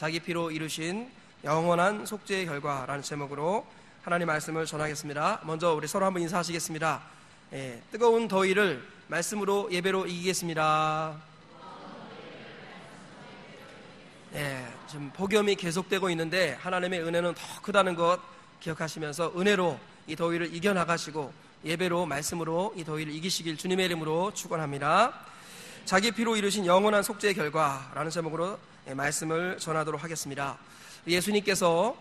자기 피로 이루신 영원한 속죄의 결과라는 제목으로 하나님 말씀을 전하겠습니다. 먼저 우리 서로 한번 인사하시겠습니다. 뜨거운 더위를 말씀으로 예배로 이기겠습니다. 지금 폭염이 계속되고 있는데 하나님의 은혜는 더 크다는 것 기억하시면서 은혜로 이 더위를 이겨나가시고 예배로 말씀으로 이 더위를 이기시길 주님의 이름으로 축원합니다. 자기 피로 이루신 영원한 속죄의 결과라는 제목으로 말씀을 전하도록 하겠습니다. 예수님께서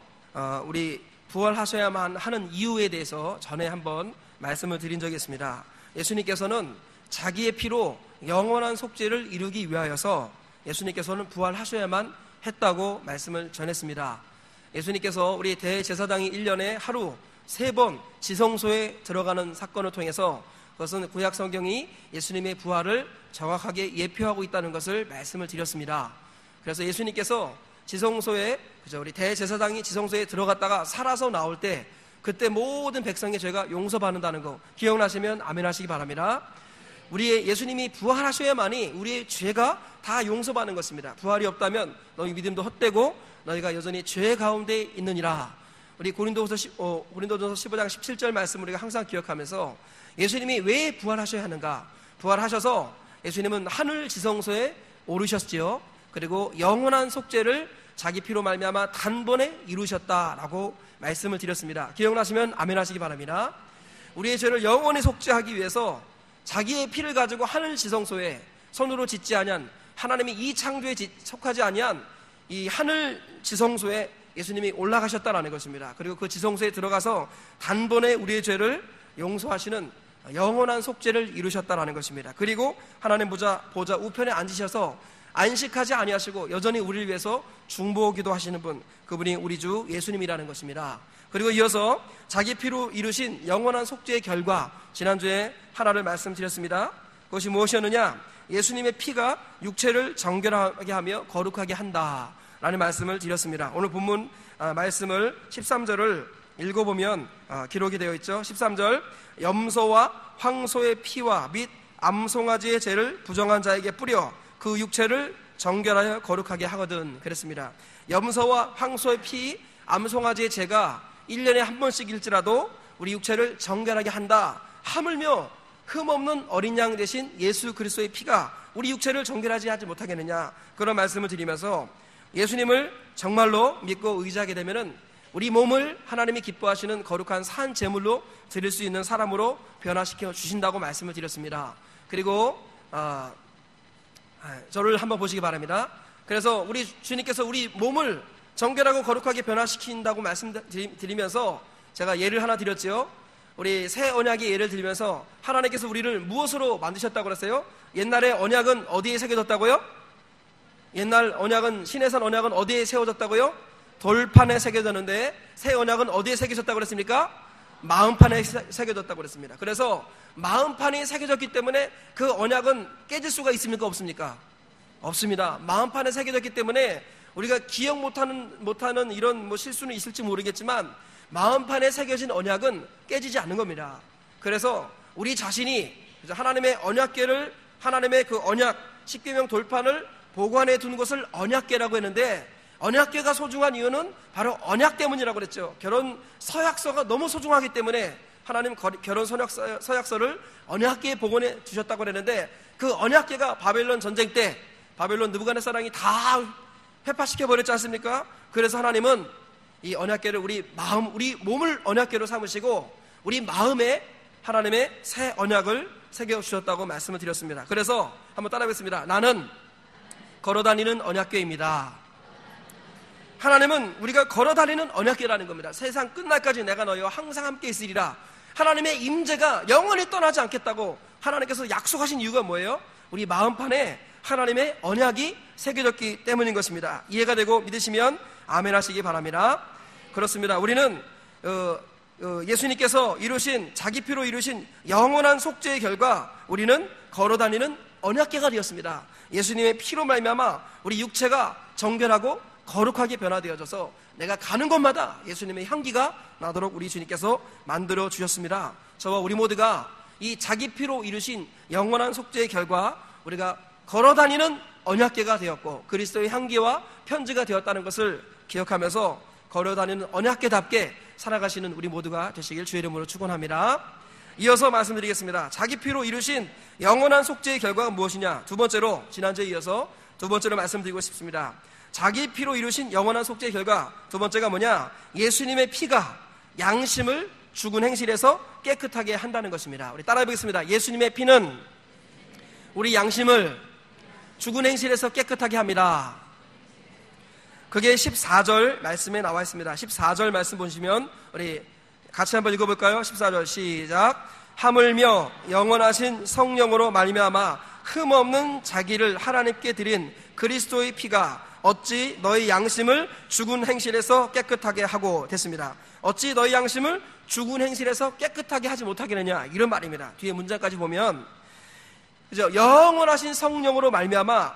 우리 부활하셔야만 하는 이유에 대해서 전에 한번 말씀을 드린 적이 있습니다. 예수님께서는 자기의 피로 영원한 속죄를 이루기 위하여서 예수님께서는 부활하셔야만 했다고 말씀을 전했습니다. 예수님께서 우리 대제사장이 1년에 하루 3번 지성소에 들어가는 사건을 통해서 그것은 구약 성경이 예수님의 부활을 정확하게 예표하고 있다는 것을 말씀을 드렸습니다. 그래서 예수님께서 지성소에 우리 대제사장이 지성소에 들어갔다가 살아서 나올 때 그때 모든 백성의 죄가 용서받는다는 거 기억나시면 아멘 하시기 바랍니다. 우리의 예수님이 부활하셔야만이 우리의 죄가 다 용서받는 것입니다. 부활이 없다면 너희 믿음도 헛되고 너희가 여전히 죄 가운데 있느니라. 우리 고린도전서 15장 17절 말씀을 우리가 항상 기억하면서 예수님이 왜 부활하셔야 하는가? 부활하셔서 예수님은 하늘 지성소에 오르셨지요. 그리고 영원한 속죄를 자기 피로 말미암아 단번에 이루셨다라고 말씀을 드렸습니다. 기억나시면 아멘 하시기 바랍니다. 우리의 죄를 영원히 속죄하기 위해서 자기의 피를 가지고 하늘 지성소에 손으로 짓지 아니한 하나님이 이 창조에 속하지 아니한 이 하늘 지성소에 예수님이 올라가셨다라는 것입니다. 그리고 그 지성소에 들어가서 단번에 우리의 죄를 용서하시는 영원한 속죄를 이루셨다라는 것입니다. 그리고 하나님 보좌 우편에 앉으셔서 안식하지 아니하시고 여전히 우리를 위해서 중보기도 하시는 분, 그분이 우리 주 예수님이라는 것입니다. 그리고 이어서 자기 피로 이루신 영원한 속죄의 결과, 지난주에 하나를 말씀드렸습니다. 그것이 무엇이었느냐? 예수님의 피가 육체를 정결하게 하며 거룩하게 한다 라는 말씀을 드렸습니다. 오늘 본문 말씀을 13절을 읽어보면 기록이 되어 있죠. 13절, 염소와 황소의 피와 및 암송아지의 죄를 부정한 자에게 뿌려 그 육체를 정결하여 거룩하게 하거든 그랬습니다. 염소와 황소의 피, 암송아지의 죄가 1년에 한 번씩일지라도 우리 육체를 정결하게 한다. 하물며 흠없는 어린 양 대신 예수 그리스도의 피가 우리 육체를 정결하지 하지 못하겠느냐, 그런 말씀을 드리면서 예수님을 정말로 믿고 의지하게 되면은 우리 몸을 하나님이 기뻐하시는 거룩한 산 제물로 드릴 수 있는 사람으로 변화시켜 주신다고 말씀을 드렸습니다. 그리고 저를 한번 보시기 바랍니다. 그래서 우리 주님께서 우리 몸을 정결하고 거룩하게 변화시킨다고 말씀드리면서 제가 예를 하나 드렸죠. 우리 새 언약의 예를 들면서 하나님께서 우리를 무엇으로 만드셨다고 그랬어요? 옛날에 언약은 어디에 새겨졌다고요? 옛날 언약은, 시내산 언약은 어디에 세워졌다고요? 돌판에 새겨졌는데 새 언약은 어디에 새겨졌다고 그랬습니까? 마음판에 새겨졌다고 그랬습니다. 그래서 마음판이 새겨졌기 때문에 그 언약은 깨질 수가 있습니까? 없습니까? 없습니다. 마음판에 새겨졌기 때문에 우리가 기억 못하는 이런 실수는 있을지 모르겠지만 마음판에 새겨진 언약은 깨지지 않는 겁니다. 그래서 우리 자신이 하나님의 언약궤를, 하나님의 그 언약 십계명 돌판을 보관해 둔 것을 언약궤라고 했는데, 언약궤가 소중한 이유는 바로 언약 때문이라고 그랬죠. 결혼 서약서가 너무 소중하기 때문에 하나님 결혼 서약서를 언약궤에 복원해 주셨다고 그랬는데, 그 언약궤가 바벨론 전쟁 때 바벨론 느부갓네살이 다 회파시켜 버렸지 않습니까? 그래서 하나님은 이 언약궤를 우리 몸을 언약궤로 삼으시고 우리 마음에 하나님의 새 언약을 새겨 주셨다고 말씀을 드렸습니다. 그래서 한번 따라하겠습니다. 나는 걸어다니는 언약궤입니다. 하나님은 우리가 걸어다니는 언약궤라는 겁니다. 세상 끝날까지 내가 너희와 항상 함께 있으리라. 하나님의 임재가 영원히 떠나지 않겠다고 하나님께서 약속하신 이유가 뭐예요? 우리 마음판에 하나님의 언약이 새겨졌기 때문인 것입니다. 이해가 되고 믿으시면 아멘 하시기 바랍니다. 그렇습니다. 우리는 예수님께서 이루신, 자기 피로 이루신 영원한 속죄의 결과 우리는 걸어다니는 언약궤가 되었습니다. 예수님의 피로 말미암아 우리 육체가 정결하고 거룩하게 변화되어져서 내가 가는 곳마다 예수님의 향기가 나도록 우리 주님께서 만들어 주셨습니다. 저와 우리 모두가 이 자기 피로 이루신 영원한 속죄의 결과 우리가 걸어다니는 언약궤가 되었고 그리스도의 향기와 편지가 되었다는 것을 기억하면서 걸어다니는 언약궤답게 살아가시는 우리 모두가 되시길 주의 이름으로 축원합니다. 이어서 말씀드리겠습니다. 자기 피로 이루신 영원한 속죄의 결과가 무엇이냐? 두 번째로, 지난주에 이어서 두 번째로 말씀드리고 싶습니다. 자기 피로 이루신 영원한 속죄의 결과, 두 번째가 뭐냐? 예수님의 피가 양심을 죽은 행실에서 깨끗하게 한다는 것입니다. 우리 따라해 보겠습니다. 예수님의 피는 우리 양심을 죽은 행실에서 깨끗하게 합니다. 그게 14절 말씀에 나와 있습니다. 14절 말씀 보시면 우리 같이 한번 읽어볼까요? 14절 시작. 하물며 영원하신 성령으로 말미암아 흠없는 자기를 하나님께 드린 그리스도의 피가 어찌 너희 양심을 죽은 행실에서 깨끗하게 하고 됐습니다. 어찌 너희 양심을 죽은 행실에서 깨끗하게 하지 못하겠느냐, 이런 말입니다. 뒤에 문장까지 보면 그죠? 영원하신 성령으로 말미암아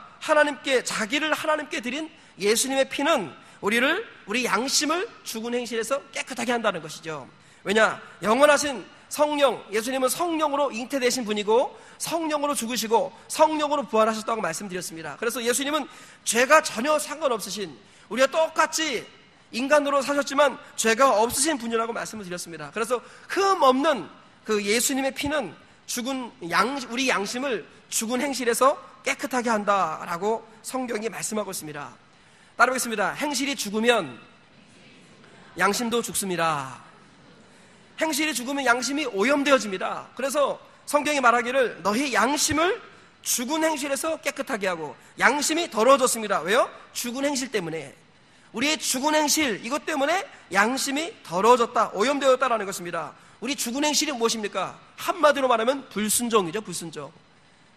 자기를 하나님께 드린 예수님의 피는 우리 양심을 죽은 행실에서 깨끗하게 한다는 것이죠. 왜냐? 영원하신 성령, 예수님은 성령으로 잉태되신 분이고 성령으로 죽으시고 성령으로 부활하셨다고 말씀드렸습니다. 그래서 예수님은 죄가 전혀 상관없으신, 우리가 똑같이 인간으로 사셨지만 죄가 없으신 분이라고 말씀을 드렸습니다. 그래서 흠 없는 그 예수님의 피는 우리 양심을 죽은 행실에서 깨끗하게 한다라고 성경이 말씀하고 있습니다. 따라오겠습니다. 행실이 죽으면 양심도 죽습니다. 행실이 죽으면 양심이 오염되어집니다. 그래서 성경이 말하기를 너희 양심을 죽은 행실에서 깨끗하게 하고, 양심이 더러워졌습니다. 왜요? 죽은 행실 때문에. 우리의 죽은 행실, 이것 때문에 양심이 더러워졌다, 오염되었다라는 것입니다. 우리 죽은 행실이 무엇입니까? 한마디로 말하면 불순종이죠. 불순종.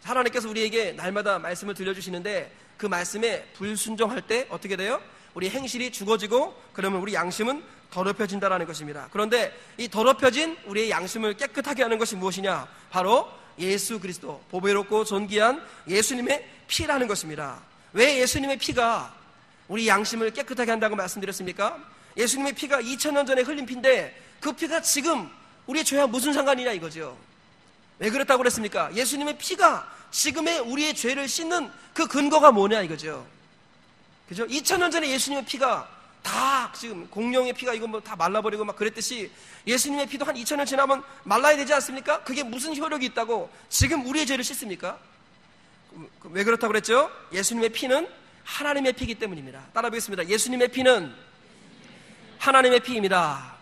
하나님께서 우리에게 날마다 말씀을 들려주시는데 그 말씀에 불순종할 때 어떻게 돼요? 우리 행실이 죽어지고 그러면 우리 양심은 더럽혀진다는 것입니다. 그런데 이 더럽혀진 우리의 양심을 깨끗하게 하는 것이 무엇이냐? 바로 예수 그리스도, 보배롭고 존귀한 예수님의 피라는 것입니다. 왜 예수님의 피가 우리 양심을 깨끗하게 한다고 말씀드렸습니까? 예수님의 피가 2000년 전에 흘린 피인데 그 피가 지금 우리의 죄와 무슨 상관이냐 이거죠. 왜 그렇다고 그랬습니까? 예수님의 피가 지금의 우리의 죄를 씻는 그 근거가 뭐냐 이거죠. 그죠? 2000년 전에 예수님의 피가 다 지금 공룡의 피가 이거 뭐 다 말라버리고 막 그랬듯이 예수님의 피도 한 2000년 지나면 말라야 되지 않습니까? 그게 무슨 효력이 있다고 지금 우리의 죄를 씻습니까? 왜 그렇다고 그랬죠? 예수님의 피는 하나님의 피이기 때문입니다. 따라하겠습니다. 예수님의 피는 하나님의 피입니다.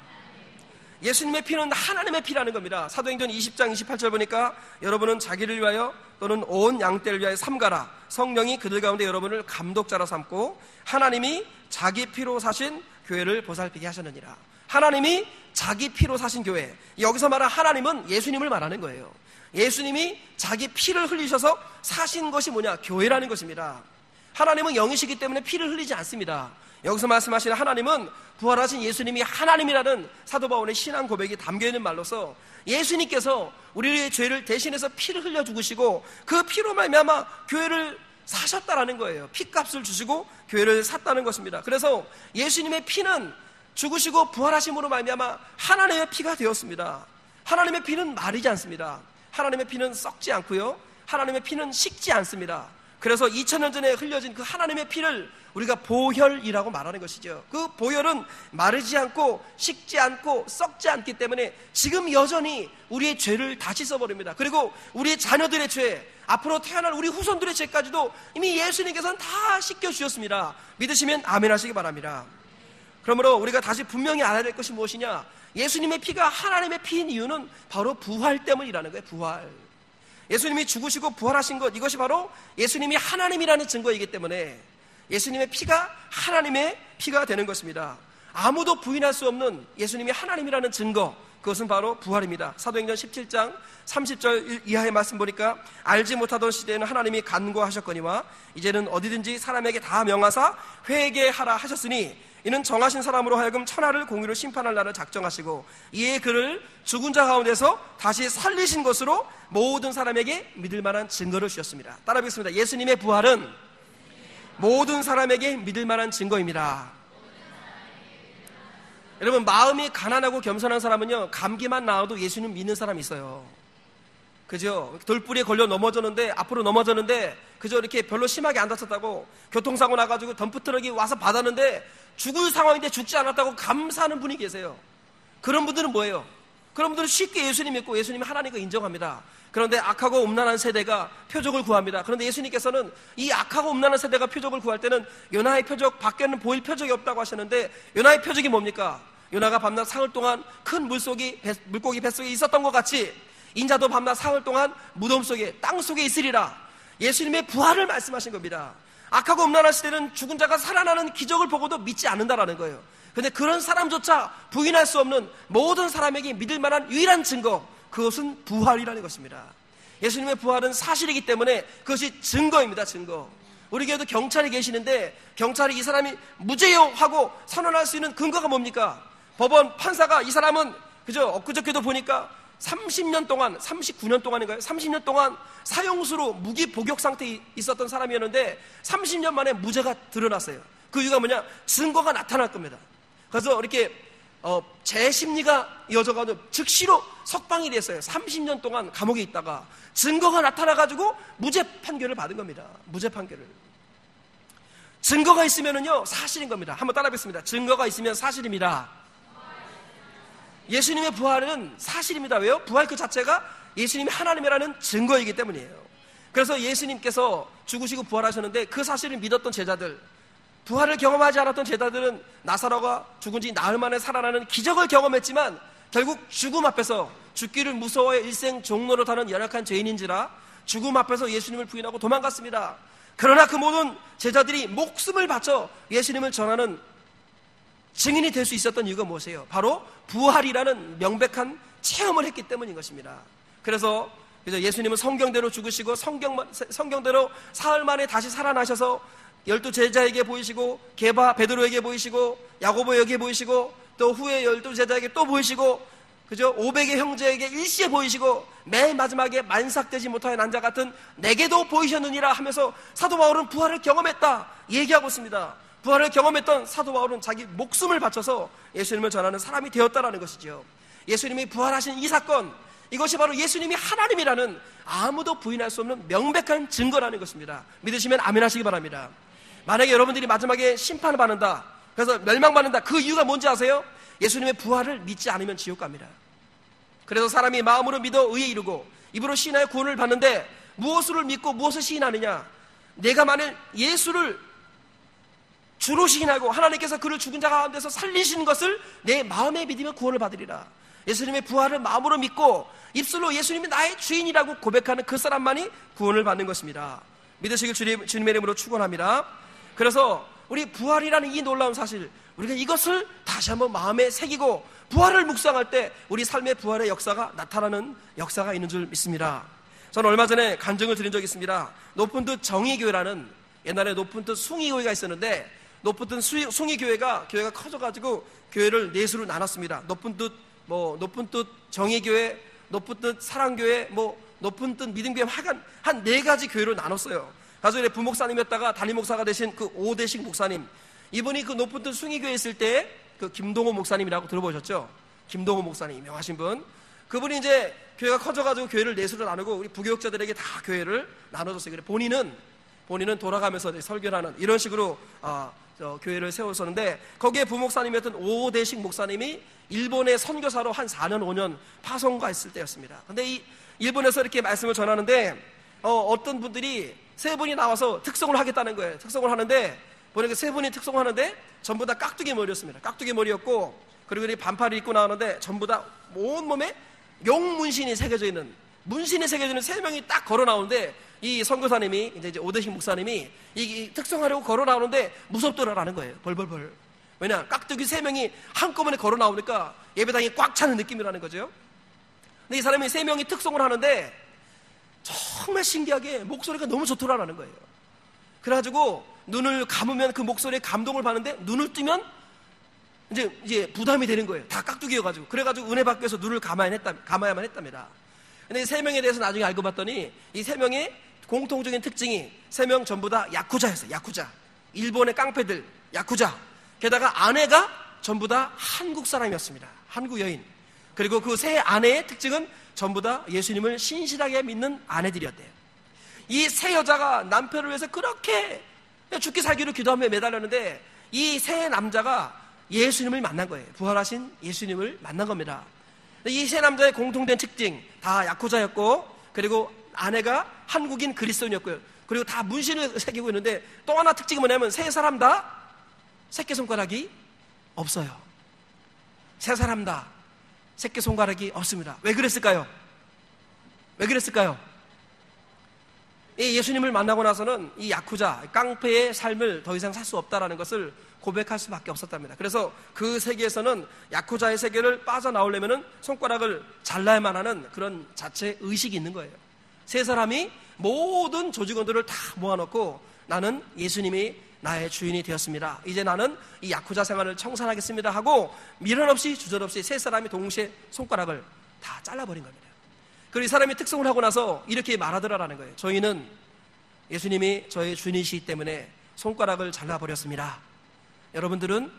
예수님의 피는 하나님의 피라는 겁니다. 사도행전 20장 28절 보니까 여러분은 자기를 위하여 또는 온 양떼를 위하여 삼가라. 성령이 그들 가운데 여러분을 감독자로 삼고 하나님이 자기 피로 사신 교회를 보살피게 하셨느니라. 하나님이 자기 피로 사신 교회, 여기서 말한 하나님은 예수님을 말하는 거예요. 예수님이 자기 피를 흘리셔서 사신 것이 뭐냐? 교회라는 것입니다. 하나님은 영이시기 때문에 피를 흘리지 않습니다. 여기서 말씀하시는 하나님은 부활하신 예수님이 하나님이라는 사도 바울의 신앙 고백이 담겨있는 말로서 예수님께서 우리의 죄를 대신해서 피를 흘려 죽으시고 그 피로 말미암아 교회를 사셨다라는 거예요. 피값을 주시고 교회를 샀다는 것입니다. 그래서 예수님의 피는 죽으시고 부활하심으로 말미암아 하나님의 피가 되었습니다. 하나님의 피는 마르지 않습니다. 하나님의 피는 썩지 않고요, 하나님의 피는 식지 않습니다. 그래서 2000년 전에 흘려진 그 하나님의 피를 우리가 보혈이라고 말하는 것이죠. 그 보혈은 마르지 않고 식지 않고 썩지 않기 때문에 지금 여전히 우리의 죄를 다 씻어버립니다. 그리고 우리의 자녀들의 죄, 앞으로 태어날 우리 후손들의 죄까지도 이미 예수님께서는 다 씻겨주셨습니다. 믿으시면 아멘 하시기 바랍니다. 그러므로 우리가 다시 분명히 알아야 될 것이 무엇이냐? 예수님의 피가 하나님의 피인 이유는 바로 부활 때문이라는 거예요. 부활. 예수님이 죽으시고 부활하신 것, 이것이 바로 예수님이 하나님이라는 증거이기 때문에 예수님의 피가 하나님의 피가 되는 것입니다. 아무도 부인할 수 없는 예수님이 하나님이라는 증거, 그것은 바로 부활입니다. 사도행전 17장 30절 이하의 말씀 보니까 알지 못하던 시대에는 하나님이 간구하셨거니와 이제는 어디든지 사람에게 다 명하사 회개하라 하셨으니 이는 정하신 사람으로 하여금 천하를 공의로 심판할 날을 작정하시고 이에 그를 죽은 자 가운데서 다시 살리신 것으로 모든 사람에게 믿을 만한 증거를 주셨습니다. 따라하겠습니다. 예수님의 부활은 모든 사람에게 믿을 만한 증거입니다. 여러분, 마음이 가난하고 겸손한 사람은요, 감기만 나와도 예수님 믿는 사람이 있어요. 그죠? 돌뿌리에 걸려 넘어졌는데, 앞으로 넘어졌는데, 그저 이렇게 별로 심하게 안 다쳤다고 교통사고 나가지고 덤프트럭이 와서 받았는데 죽을 상황인데 죽지 않았다고 감사하는 분이 계세요. 그런 분들은 뭐예요? 그런 분들은 쉽게 예수님 믿고 예수님이 하나님과 인정합니다. 그런데 악하고 음란한 세대가 표적을 구합니다. 그런데 예수님께서는 이 악하고 음란한 세대가 표적을 구할 때는 요나의 표적 밖에는 보일 표적이 없다고 하셨는데, 요나의 표적이 뭡니까? 요나가 밤낮 사흘 동안 큰 물고기 뱃속에 있었던 것 같이 인자도 밤낮 사흘 동안 무덤 속에, 땅 속에 있으리라. 예수님의 부활을 말씀하신 겁니다. 악하고 음란한 시대는 죽은 자가 살아나는 기적을 보고도 믿지 않는다라는 거예요. 근데 그런 사람조차 부인할 수 없는 모든 사람에게 믿을 만한 유일한 증거, 그것은 부활이라는 것입니다. 예수님의 부활은 사실이기 때문에 그것이 증거입니다. 증거. 우리 교회도 경찰이 계시는데 경찰이 이 사람이 무죄요 하고 선언할 수 있는 근거가 뭡니까? 법원 판사가 이 사람은 그저 엊그저께도 보니까 30년 동안, 39년 동안인가요? 30년 동안 사형수로 무기 복역 상태에 있었던 사람이었는데 30년 만에 무죄가 드러났어요. 그 이유가 뭐냐? 증거가 나타날 겁니다. 그래서 이렇게 재심리가 이어져가지고 즉시로 석방이 됐어요. 30년 동안 감옥에 있다가 증거가 나타나가지고 무죄 판결을 받은 겁니다. 무죄 판결을. 증거가 있으면은요 사실인 겁니다. 한번 따라하겠습니다. 증거가 있으면 사실입니다. 예수님의 부활은 사실입니다. 왜요? 부활 그 자체가 예수님이 하나님이라는 증거이기 때문이에요. 그래서 예수님께서 죽으시고 부활하셨는데 그 사실을 믿었던 제자들, 부활을 경험하지 않았던 제자들은 나사로가 죽은 지 나흘 만에 살아나는 기적을 경험했지만 결국 죽음 앞에서 죽기를 무서워해 일생 종로를 타는 연약한 죄인인지라 죽음 앞에서 예수님을 부인하고 도망갔습니다. 그러나 그 모든 제자들이 목숨을 바쳐 예수님을 전하는 증인이 될 수 있었던 이유가 무엇이에요? 바로 부활이라는 명백한 체험을 했기 때문인 것입니다. 그래서 예수님은 성경대로 죽으시고 성경대로 사흘 만에 다시 살아나셔서 12 제자에게 보이시고 게바 베드로에게 보이시고 야고보에게 보이시고 또 후에 12 제자에게 또 보이시고 그죠? 500의 형제에게 일시에 보이시고 맨 마지막에 만삭되지 못하여 난 자 같은 내게도 보이셨느니라 하면서 사도 바울은 부활을 경험했다 얘기하고 있습니다. 부활을 경험했던 사도 바울은 자기 목숨을 바쳐서 예수님을 전하는 사람이 되었다라는 것이죠. 예수님이 부활하신 이 사건, 이것이 바로 예수님이 하나님이라는 아무도 부인할 수 없는 명백한 증거라는 것입니다. 믿으시면 아멘 하시기 바랍니다. 만약에 여러분들이 마지막에 심판을 받는다, 그래서 멸망받는다, 그 이유가 뭔지 아세요? 예수님의 부활을 믿지 않으면 지옥 갑니다. 그래서 사람이 마음으로 믿어 의에 이르고 입으로 시인하여 구원을 받는데 무엇을 믿고 무엇을 시인하느냐? 내가 만일 예수를 주로 시인하고 하나님께서 그를 죽은 자 가운데서 살리신 것을 내 마음에 믿으면 구원을 받으리라. 예수님의 부활을 마음으로 믿고 입술로 예수님이 나의 주인이라고 고백하는 그 사람만이 구원을 받는 것입니다. 믿으시길 주님의 이름으로 축원합니다. 그래서 우리 부활이라는 이 놀라운 사실, 우리가 이것을 다시 한번 마음에 새기고 부활을 묵상할 때 우리 삶의 부활의 역사가 나타나는 역사가 있는 줄 믿습니다. 저는 얼마 전에 간증을 드린 적이 있습니다. 높은 뜻 정의교회라는, 옛날에 높은 뜻 숭의교회가 있었는데 높은 뜻 숭의교회가 커져가지고 교회를 넷으로 나눴습니다. 높은 뜻 정의교회, 높은 뜻 사랑교회, 높은 뜻 믿음교회, 한 4가지 교회로 나눴어요. 가족의 부목사님이었다가 담임 목사가 되신 그 오대식 목사님, 이분이 그 높은 뜻 숭의교회에 있을 때 그 김동호 목사님이라고 들어보셨죠? 김동호 목사님, 유명하신 분. 그분이 이제 교회가 커져가지고 교회를 넷으로 나누고 우리 부교육자들에게 다 교회를 나눠줬어요. 그래 본인은 돌아가면서 설교를 하는 이런 식으로 교회를 세웠었는데, 거기에 부목사님이었던 오대식 목사님이 일본의 선교사로 한 4년 5년 파송가 있을 때였습니다. 근데 이 일본에서 이렇게 말씀을 전하는데 어떤 분들이 3분이 나와서 특송을 하겠다는 거예요. 특송을 하는데 보니까 3분이 특송을 하는데 전부 다 깍두기 머리였습니다. 깍두기 머리였고, 그리고 이 반팔을 입고 나오는데 전부 다 온몸에 용문신이 새겨져 있는, 문신이 새겨져 있는 3명이 딱 걸어 나오는데, 이 선교사님이 이제 오대식 목사님이 이 특송하려고 걸어 나오는데 무섭더라라는 거예요. 벌벌벌. 왜냐? 깍두기 3명이 한꺼번에 걸어 나오니까 예배당이 꽉 차는 느낌이라는 거죠. 근데 이 사람이 3명이 특송을 하는데 정말 신기하게 목소리가 너무 좋더라라는 거예요. 그래가지고 눈을 감으면 그 목소리에 감동을 받는데 눈을 뜨면 이제 부담이 되는 거예요. 다 깍두기여가지고. 그래가지고 은혜 받기 위해서 눈을 감아야만 했답니다. 근데 이 3명에 대해서 나중에 알고 봤더니 이 3명의 공통적인 특징이 3명 전부 다 야쿠자였어요. 야쿠자. 일본의 깡패들, 야쿠자. 게다가 아내가 전부 다 한국 사람이었습니다. 한국 여인. 그리고 그 세 아내의 특징은 전부 다 예수님을 신실하게 믿는 아내들이었대요. 이 세 여자가 남편을 위해서 그렇게 죽기 살기로 기도하며 매달렸는데 이 세 남자가 예수님을 만난 거예요. 부활하신 예수님을 만난 겁니다. 이 세 남자의 공통된 특징, 다 야쿠자였고, 그리고 아내가 한국인 그리스도인이었고요. 그리고 다 문신을 새기고 있는데 또 하나 특징이 뭐냐면 세 사람 다 새끼손가락이 없어요. 세 사람 다 새끼손가락이 없습니다. 왜 그랬을까요? 왜 그랬을까요? 이 예수님을 만나고 나서는 이 야쿠자, 깡패의 삶을 더 이상 살 수 없다는 것을 고백할 수밖에 없었답니다. 그래서 그 세계에서는 야쿠자의 세계를 빠져나오려면 손가락을 잘라야만 하는 그런 자체 의식이 있는 거예요. 세 사람이 모든 조직원들을 다 모아놓고 나는 예수님이 나의 주인이 되었습니다. 이제 나는 이 야쿠자 생활을 청산하겠습니다 하고 미련 없이 주저 없이 세 사람이 동시에 손가락을 다 잘라버린 겁니다. 그리고 이 사람이 특성을 하고 나서 이렇게 말하더라라는 거예요. 저희는 예수님이 저의 주인이시기 때문에 손가락을 잘라버렸습니다. 여러분들은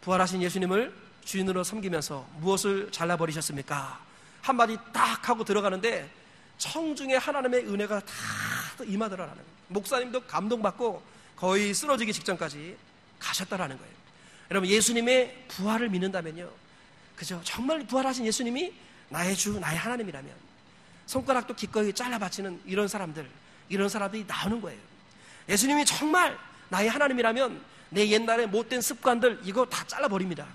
부활하신 예수님을 주인으로 섬기면서 무엇을 잘라버리셨습니까? 한마디 딱 하고 들어가는데 청중에 하나님의 은혜가 다 임하더라라는 거예요. 목사님도 감동받고 거의 쓰러지기 직전까지 가셨다라는 거예요. 여러분, 예수님의 부활을 믿는다면요, 그죠? 정말 부활하신 예수님이 나의 주, 나의 하나님이라면 손가락도 기꺼이 잘라바치는 이런 사람들이 나오는 거예요. 예수님이 정말 나의 하나님이라면 내 옛날에 못된 습관들 이거 다 잘라버립니다.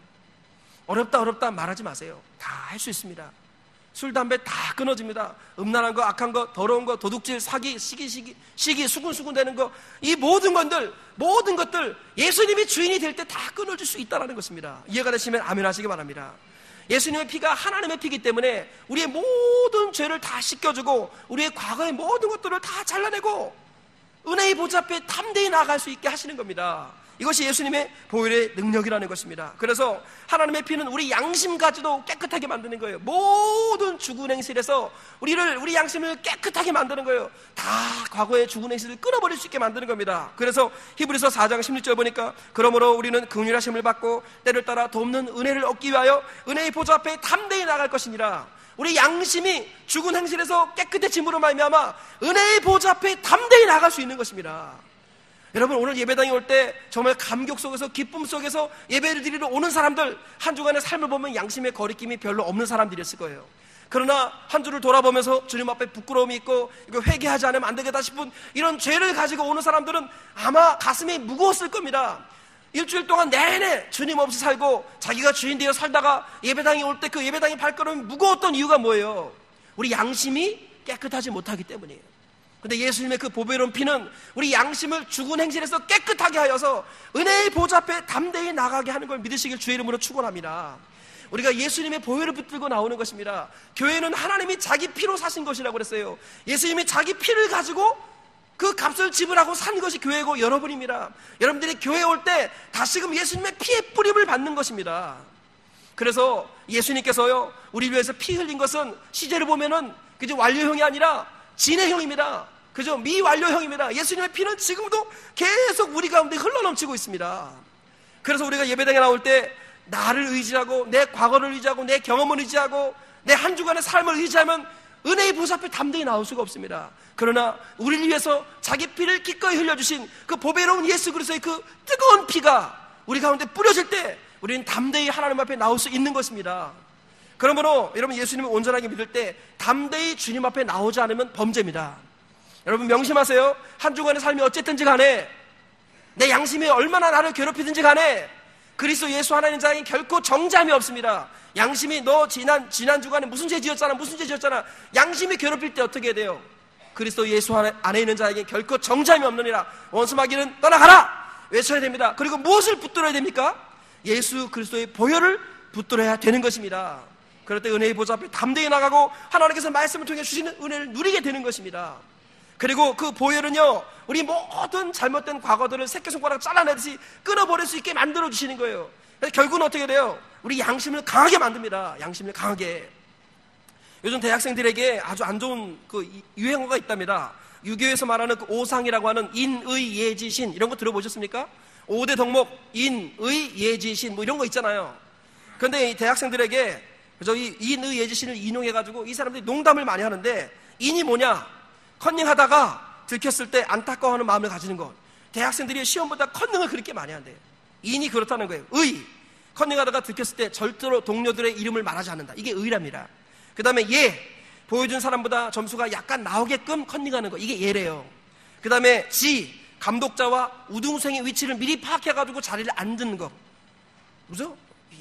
어렵다 말하지 마세요. 다 할 수 있습니다. 술, 담배 다 끊어집니다. 음란한 거, 악한 거, 더러운 거, 도둑질, 사기, 시기, 수군수군 되는 거, 이 모든 것들 예수님이 주인이 될 때 다 끊어질 수 있다는 것입니다. 이해가 되시면 아멘 하시기 바랍니다. 예수님의 피가 하나님의 피이기 때문에 우리의 모든 죄를 다 씻겨주고 우리의 과거의 모든 것들을 다 잘라내고 은혜의 보좌 앞에 담대히 나아갈 수 있게 하시는 겁니다. 이것이 예수님의 보혈의 능력이라는 것입니다. 그래서 하나님의 피는 우리 양심까지도 깨끗하게 만드는 거예요. 모든 죽은 행실에서 우리 양심을 깨끗하게 만드는 거예요. 다 과거의 죽은 행실을 끊어버릴 수 있게 만드는 겁니다. 그래서 히브리서 4장 16절 보니까 그러므로 우리는 긍휼하심을 받고 때를 따라 돕는 은혜를 얻기 위하여 은혜의 보좌 앞에 담대히 나갈 것이니라. 우리 양심이 죽은 행실에서 깨끗해짐으로 말미암아 은혜의 보좌 앞에 담대히 나갈 수 있는 것입니다. 여러분, 오늘 예배당에 올 때 정말 감격 속에서 기쁨 속에서 예배를 드리러 오는 사람들, 한 주간의 삶을 보면 양심의 거리낌이 별로 없는 사람들이었을 거예요. 그러나 한 주를 돌아보면서 주님 앞에 부끄러움이 있고 이거 회개하지 않으면 안 되겠다 싶은 이런 죄를 가지고 오는 사람들은 아마 가슴이 무거웠을 겁니다. 일주일 동안 내내 주님 없이 살고 자기가 주인 되어 살다가 예배당에 올 때 그 예배당의 발걸음이 무거웠던 이유가 뭐예요? 우리 양심이 깨끗하지 못하기 때문이에요. 근데 예수님의 그 보배로운 피는 우리 양심을 죽은 행실에서 깨끗하게 하여서 은혜의 보좌 앞에 담대히 나가게 하는 걸 믿으시길 주의 이름으로 축원합니다. 우리가 예수님의 보혈을 붙들고 나오는 것입니다. 교회는 하나님이 자기 피로 사신 것이라고 그랬어요. 예수님이 자기 피를 가지고 그 값을 지불하고 산 것이 교회고 여러분입니다. 여러분들이 교회에 올 때 다시금 예수님의 피의 뿌림을 받는 것입니다. 그래서 예수님께서요, 우리를 위해서 피 흘린 것은 시제를 보면은 그저 완료형이 아니라 진해형입니다. 그죠? 미완료형입니다. 예수님의 피는 지금도 계속 우리 가운데 흘러넘치고 있습니다. 그래서 우리가 예배당에 나올 때 나를 의지하고 내 과거를 의지하고 내 경험을 의지하고 내 한 주간의 삶을 의지하면 은혜의 보좌 앞에 담대히 나올 수가 없습니다. 그러나 우리를 위해서 자기 피를 기꺼이 흘려주신 그 보배로운 예수 그리스도의 그 뜨거운 피가 우리 가운데 뿌려질 때 우리는 담대히 하나님 앞에 나올 수 있는 것입니다. 그러므로 여러분, 예수님을 온전하게 믿을 때 담대히 주님 앞에 나오지 않으면 범죄입니다. 여러분 명심하세요. 한 주간의 삶이 어쨌든지 간에 내 양심이 얼마나 나를 괴롭히든지 간에 그리스도 예수 하나님 자에게 결코 정잠이 없습니다. 양심이 너 지난 주간에 무슨 죄 지었잖아 양심이 괴롭힐 때 어떻게 해야 돼요? 그리스도 예수 안에 있는 자에게 결코 정잠이 없느니라. 원수 마귀는 떠나가라 외쳐야 됩니다. 그리고 무엇을 붙들어야 됩니까? 예수 그리스도의 보혈을 붙들어야 되는 것입니다. 그럴 때 은혜의 보좌 앞에 담대히 나가고 하나님께서 말씀을 통해 주시는 은혜를 누리게 되는 것입니다. 그리고 그 보혈은요, 우리 모든 잘못된 과거들을 새끼손가락 잘라내듯이 끊어버릴 수 있게 만들어주시는 거예요. 그래서 결국은 어떻게 돼요? 우리 양심을 강하게 만듭니다. 양심을 강하게. 요즘 대학생들에게 아주 안 좋은 그 유행어가 있답니다. 유교에서 말하는 그 오상이라고 하는 인의 예지신, 이런 거 들어보셨습니까? 5대 덕목 인의 예지신 뭐 이런 거 있잖아요. 그런데 이 대학생들에게 그래서 이 인의 예지신을 인용해가지고 이 사람들이 농담을 많이 하는데, 인이 뭐냐? 컨닝하다가 들켰을 때 안타까워하는 마음을 가지는 것. 대학생들이 시험보다 컨닝을 그렇게 많이 한대요. 인이 그렇다는 거예요. 의. 컨닝하다가 들켰을 때 절대로 동료들의 이름을 말하지 않는다. 이게 의랍니다. 그 다음에 예. 보여준 사람보다 점수가 약간 나오게끔 컨닝하는 거. 이게 예래요. 그 다음에 지. 감독자와 우등생의 위치를 미리 파악해가지고 자리를 앉는 거. 그죠?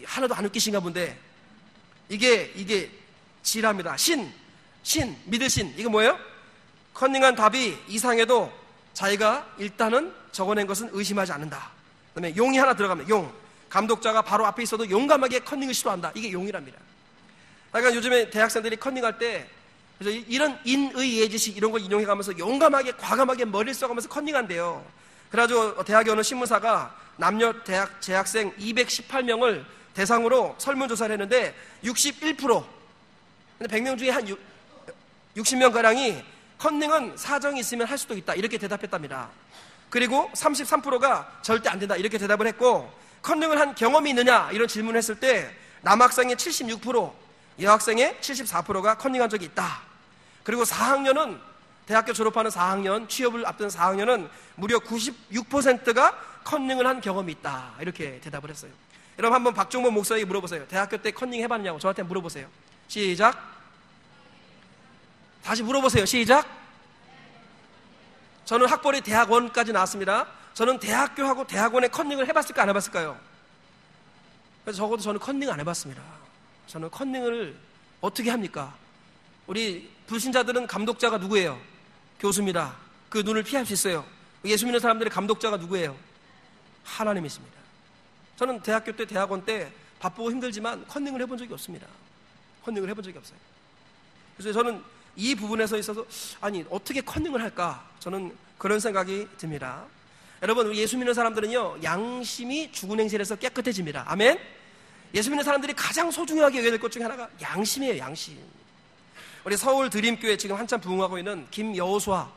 하나도 안 웃기신가 본데. 이게 지랍니다. 신. 믿을 신. 이거 뭐예요? 컨닝한 답이 이상해도 자기가 일단은 적어낸 것은 의심하지 않는다. 그 다음에 용이 하나 들어가면 용. 감독자가 바로 앞에 있어도 용감하게 컨닝을 시도한다. 이게 용이랍니다. 그러니까 요즘에 대학생들이 컨닝할 때 그래서 이런 인의 예지식 이런 거 인용해가면서 용감하게 과감하게 머리를 써가면서 컨닝한대요. 그래가지고 대학의 어느 신문사가 남녀 대학 재학생 218명을 대상으로 설문조사를 했는데 61%, 근데 100명 중에 한 60명가량이 컨닝은 사정이 있으면 할 수도 있다 이렇게 대답했답니다. 그리고 33%가 절대 안 된다 이렇게 대답을 했고, 컨닝을 한 경험이 있느냐 이런 질문을 했을 때 남학생의 76%, 여학생의 74%가 컨닝한 적이 있다. 그리고 4학년은 대학교 졸업하는 4학년, 취업을 앞둔 4학년은 무려 96%가 컨닝을 한 경험이 있다 이렇게 대답을 했어요. 여러분 한번 박종범 목사에게 물어보세요. 대학교 때 컨닝 해봤냐고 저한테 물어보세요. 시작. 다시 물어보세요. 시작. 저는 학벌이 대학원까지 나왔습니다. 저는 대학교하고 대학원에 컨닝을 해봤을까 안 해봤을까요? 그래서 적어도 저는 컨닝 안 해봤습니다. 저는 컨닝을 어떻게 합니까? 우리 불신자들은 감독자가 누구예요? 교수입니다. 그 눈을 피할 수 있어요. 예수 믿는 사람들의 감독자가 누구예요? 하나님이십니다. 저는 대학교 때 대학원 때 바쁘고 힘들지만 컨닝을 해본 적이 없습니다. 컨닝을 해본 적이 없어요. 그래서 저는 이 부분에서 있어서 아니 어떻게 컨닝을 할까? 저는 그런 생각이 듭니다. 여러분 우리 예수 믿는 사람들은요 양심이 죽은 행실에서 깨끗해집니다. 아멘. 예수 믿는 사람들이 가장 소중하게 여겨야 될 것 중에 하나가 양심이에요. 양심. 우리 서울 드림교회 지금 한참 부흥하고 있는 김여호수아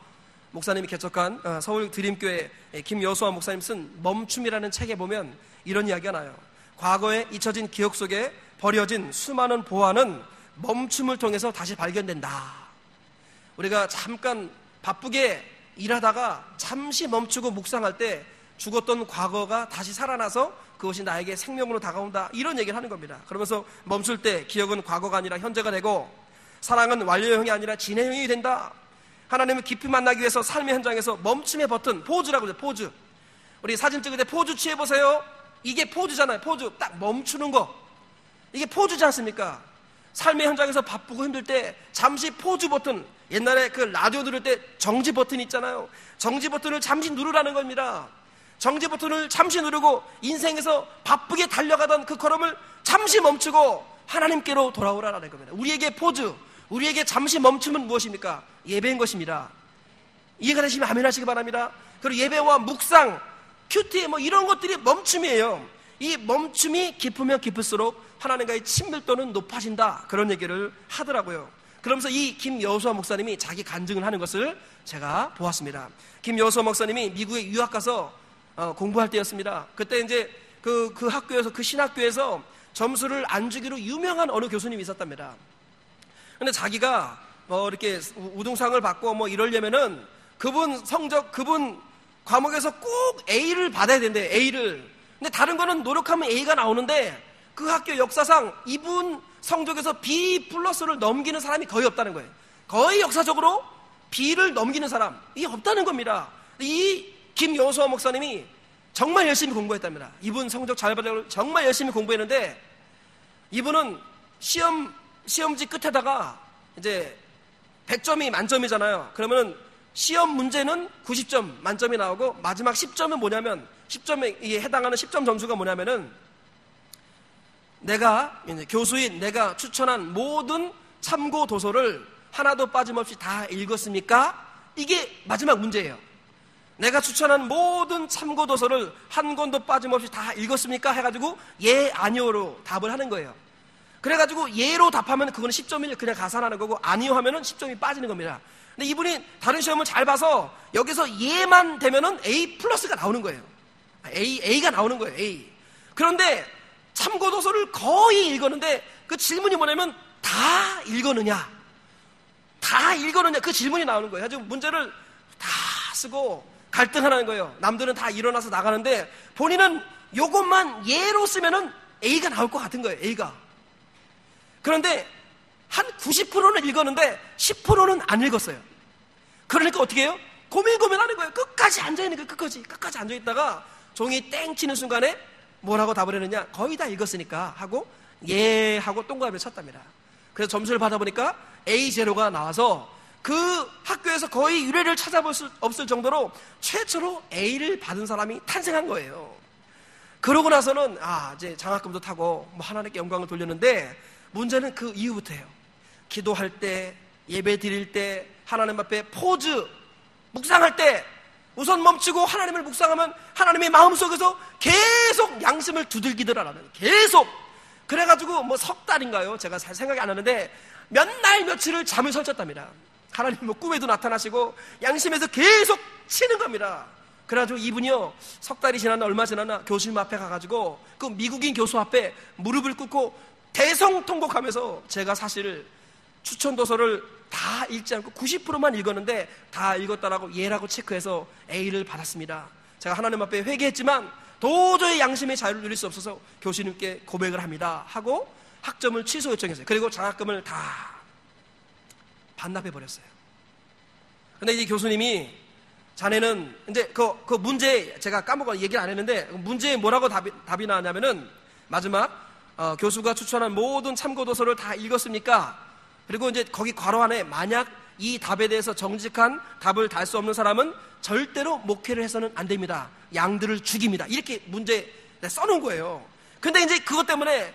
목사님이 개척한 서울 드림교회 김여호수아 목사님 쓴 멈춤이라는 책에 보면 이런 이야기가 나요. 과거에 잊혀진 기억 속에 버려진 수많은 보화는 멈춤을 통해서 다시 발견된다. 우리가 잠깐 바쁘게 일하다가 잠시 멈추고 묵상할 때 죽었던 과거가 다시 살아나서 그것이 나에게 생명으로 다가온다 이런 얘기를 하는 겁니다. 그러면서 멈출 때 기억은 과거가 아니라 현재가 되고 사랑은 완료형이 아니라 진행형이 된다. 하나님을 깊이 만나기 위해서 삶의 현장에서 멈춤의 버튼, 포즈라고 해요. 포즈. 우리 사진 찍을 때 포즈 취해보세요. 이게 포즈잖아요. 포즈. 딱 멈추는 거. 이게 포즈지 않습니까? 삶의 현장에서 바쁘고 힘들 때 잠시 포즈 버튼, 옛날에 그 라디오 들을 때 정지 버튼 있잖아요. 정지 버튼을 잠시 누르라는 겁니다. 정지 버튼을 잠시 누르고 인생에서 바쁘게 달려가던 그 걸음을 잠시 멈추고 하나님께로 돌아오라는 겁니다. 우리에게 포즈, 우리에게 잠시 멈춤은 무엇입니까? 예배인 것입니다. 이해가 되시면 아멘 하시기 바랍니다. 그리고 예배와 묵상, 큐티 뭐 이런 것들이 멈춤이에요. 이 멈춤이 깊으면 깊을수록 하나님과의 친밀도는 높아진다 그런 얘기를 하더라고요. 그러면서 이 김여호수아 목사님이 자기 간증을 하는 것을 제가 보았습니다. 김여호수아 목사님이 미국에 유학 가서 공부할 때였습니다. 그때 이제 그 학교에서 그 신학교에서 점수를 안 주기로 유명한 어느 교수님이 있었답니다. 근데 자기가 뭐 이렇게 우등상을 받고 뭐 이러려면은 그분 성적, 그분 과목에서 꼭 A를 받아야 된대요. A를. 근데 다른 거는 노력하면 A가 나오는데 그 학교 역사상 이분 성적에서 B 플러스를 넘기는 사람이 거의 없다는 거예요. 거의 역사적으로 B를 넘기는 사람 이게 없다는 겁니다. 이 김여호수아 목사님이 정말 열심히 공부했답니다. 이분 성적 잘 받으려고 정말 열심히 공부했는데 이분은 시험지 끝에다가 이제 100점이 만점이잖아요. 그러면은 시험 문제는 90점 만점이 나오고 마지막 10점은 뭐냐면 10점에 해당하는 10점 점수가 뭐냐면은 내가 교수인 내가 추천한 모든 참고 도서를 하나도 빠짐없이 다 읽었습니까? 이게 마지막 문제예요. 내가 추천한 모든 참고 도서를 한 권도 빠짐없이 다 읽었습니까? 해가지고 예, 아니오로 답을 하는 거예요. 그래가지고 예로 답하면 그거는 10점을 그냥 가산하는 거고 아니요 하면은 10점이 빠지는 겁니다. 근데 이분이 다른 시험을 잘 봐서 여기서 예만 되면은 A 플러스가 나오는 거예요. A가 나오는 거예요. A. 그런데 참고도서를 거의 읽었는데 그 질문이 뭐냐면 다 읽었느냐? 다 읽었느냐? 그 질문이 나오는 거예요. 아주 문제를 다 쓰고 갈등하는 거예요. 남들은 다 일어나서 나가는데 본인은 요것만 예로 쓰면은 A가 나올 것 같은 거예요. A가. 그런데 한 90%는 읽었는데 10%는 안 읽었어요. 그러니까 어떻게 해요? 고민하는 거예요. 끝까지 앉아있는 거예요. 끝까지 앉아있다가 종이 땡 치는 순간에 뭐라고 답을 했느냐? 거의 다 읽었으니까 하고 예 하고 동그라미를 쳤답니다. 그래서 점수를 받아보니까 A0가 나와서 그 학교에서 거의 유례를 찾아볼 수 없을 정도로 최초로 A를 받은 사람이 탄생한 거예요. 그러고 나서는 이제 장학금도 타고 뭐 하나님께 영광을 돌렸는데 문제는 그 이후부터예요. 기도할 때, 예배 드릴 때, 하나님 앞에 포즈, 묵상할 때 우선 멈추고 하나님을 묵상하면 하나님의 마음속에서 계속 양심을 두들기더라라는, 계속. 그래가지고 뭐 석 달인가요? 제가 잘 생각이 안 나는데 몇 날 며칠을 잠을 설쳤답니다. 하나님 뭐 꿈에도 나타나시고 양심에서 계속 치는 겁니다. 그래가지고 이분이요, 석 달이 지났나 얼마 지났나 교수님 앞에 가가지고 그 미국인 교수 앞에 무릎을 꿇고 대성통곡하면서 제가 사실 추천도서를 다 읽지 않고 90%만 읽었는데 다 읽었다라고 예라고 체크해서 A를 받았습니다. 제가 하나님 앞에 회개했지만 도저히 양심의 자유를 누릴 수 없어서 교수님께 고백을 합니다 하고 학점을 취소 요청했어요. 그리고 장학금을 다 반납해버렸어요. 근데 이제 교수님이 자네는 이제 그 문제 제가 까먹어 얘기를 안 했는데 문제에 뭐라고 답이 나왔냐면은 마지막 교수가 추천한 모든 참고도서를 다 읽었습니까? 그리고 이제 거기 괄호 안에 만약 이 답에 대해서 정직한 답을 달 수 없는 사람은 절대로 목회를 해서는 안 됩니다. 양들을 죽입니다. 이렇게 문제 써놓은 거예요. 근데 이제 그것 때문에